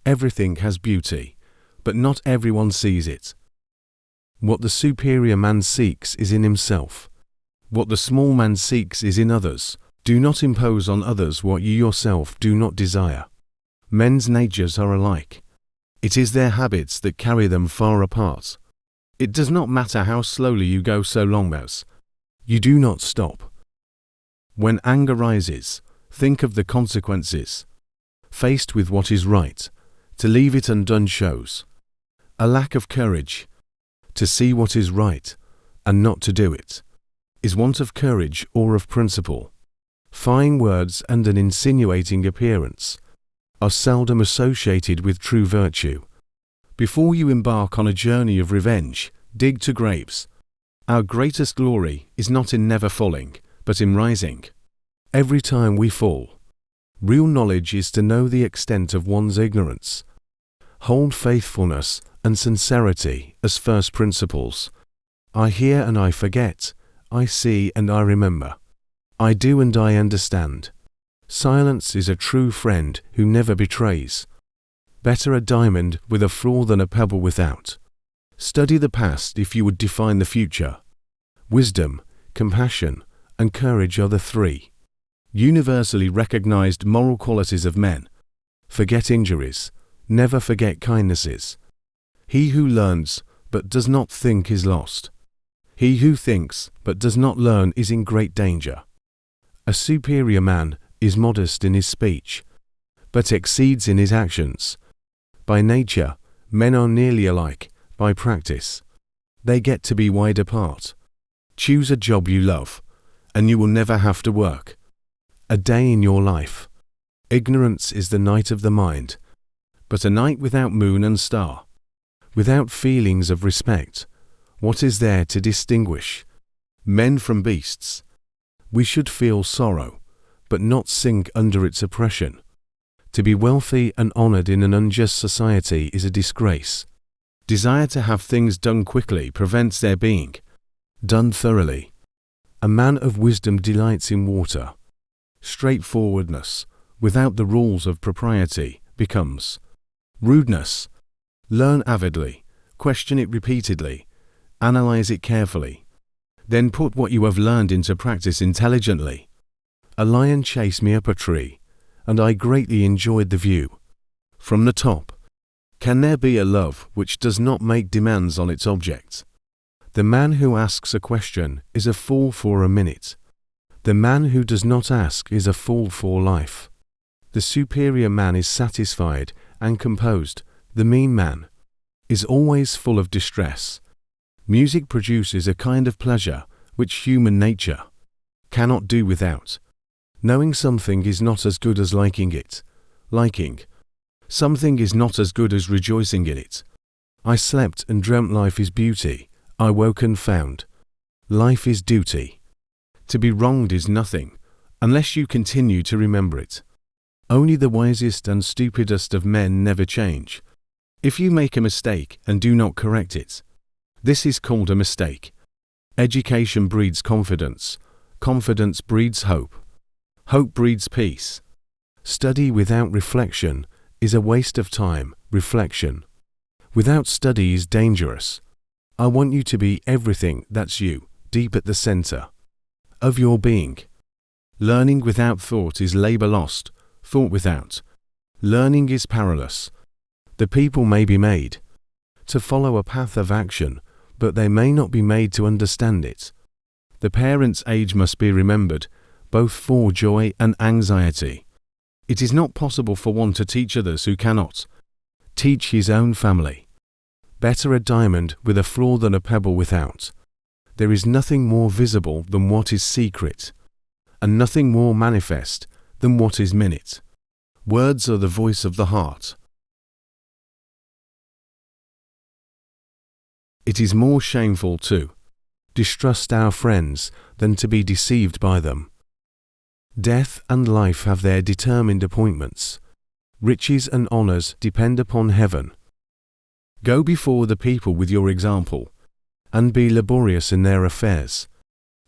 Everything has beauty, but not everyone sees it. What the superior man seeks is in himself. What the small man seeks is in others. Do not impose on others what you yourself do not desire. Men's natures are alike. It is their habits that carry them far apart. It does not matter how slowly you go so long as you do not stop. When anger rises, think of the consequences. Faced with what is right, to leave it undone shows a lack of courage. To see what is right, and not to do it, is want of courage or of principle. Fine words and an insinuating appearance are seldom associated with true virtue. Before you embark on a journey of revenge, dig to graves. Our greatest glory is not in never falling, but in rising. Every time we fall. Real knowledge is to know the extent of one's ignorance. Hold faithfulness and sincerity as first principles. I hear and I forget. I see and I remember. I do and I understand. Silence is a true friend who never betrays. Better a diamond with a flaw than a pebble without. Study the past if you would define the future. Wisdom, compassion, and courage are the three universally recognized moral qualities of men. Forget injuries. Never forget kindnesses. He who learns but does not think is lost. He who thinks but does not learn is in great danger. A superior man is modest in his speech, but exceeds in his actions. By nature, men are nearly alike. By practice, they get to be wide apart. Choose a job you love, and you will never have to work a day in your life. Ignorance is the night of the mind, but a night without moon and star. Without feelings of respect, what is there to distinguish men from beasts? We should feel sorrow, but not sink under its oppression. To be wealthy and honored in an unjust society is a disgrace. Desire to have things done quickly prevents their being done thoroughly. A man of wisdom delights in water. Straightforwardness, without the rules of propriety, becomes rudeness. Learn avidly, question it repeatedly, analyze it carefully. Then put what you have learned into practice intelligently. A lion chased me up a tree, and I greatly enjoyed the view from the top. Can there be a love which does not make demands on its object? The man who asks a question is a fool for a minute. The man who does not ask is a fool for life. The superior man is satisfied and composed. The mean man is always full of distress. Music produces a kind of pleasure which human nature cannot do without. Knowing something is not as good as liking it. Liking something is not as good as rejoicing in it. I slept and dreamt life is beauty. I woke and found life is duty. To be wronged is nothing, unless you continue to remember it. Only the wisest and stupidest of men never change. If you make a mistake and do not correct it, this is called a mistake. Education breeds confidence. Confidence breeds hope. Hope breeds peace. Study without reflection is a waste of time. Reflection without study is dangerous. I want you to be everything that's you, deep at the center of your being. Learning without thought is labor lost. Thought without learning is perilous. The people may be made to follow a path of action, but they may not be made to understand it. The parent's age must be remembered, both for joy and anxiety. It is not possible for one to teach others who cannot teach his own family. Better a diamond with a flaw than a pebble without. There is nothing more visible than what is secret, and nothing more manifest than what is minute. Words are the voice of the heart. It is more shameful to distrust our friends than to be deceived by them. Death and life have their determined appointments. Riches and honors depend upon heaven. Go before the people with your example, and be laborious in their affairs.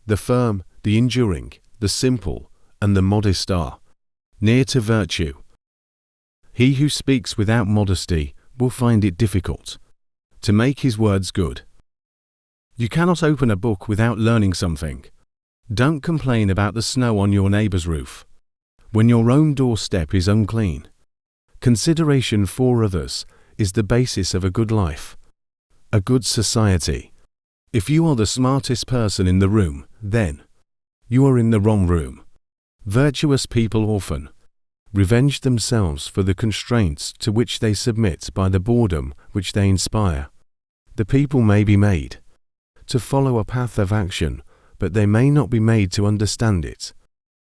The firm, the enduring, the simple, and the modest are near to virtue. He who speaks without modesty will find it difficult to make his words good. You cannot open a book without learning something. Don't complain about the snow on your neighbor's roof when your own doorstep is unclean. Consideration for others is the basis of a good life, a good society. If you are the smartest person in the room, then you are in the wrong room. Virtuous people often revenge themselves for the constraints to which they submit by the boredom which they inspire. The people may be made to follow a path of action, but they may not be made to understand it.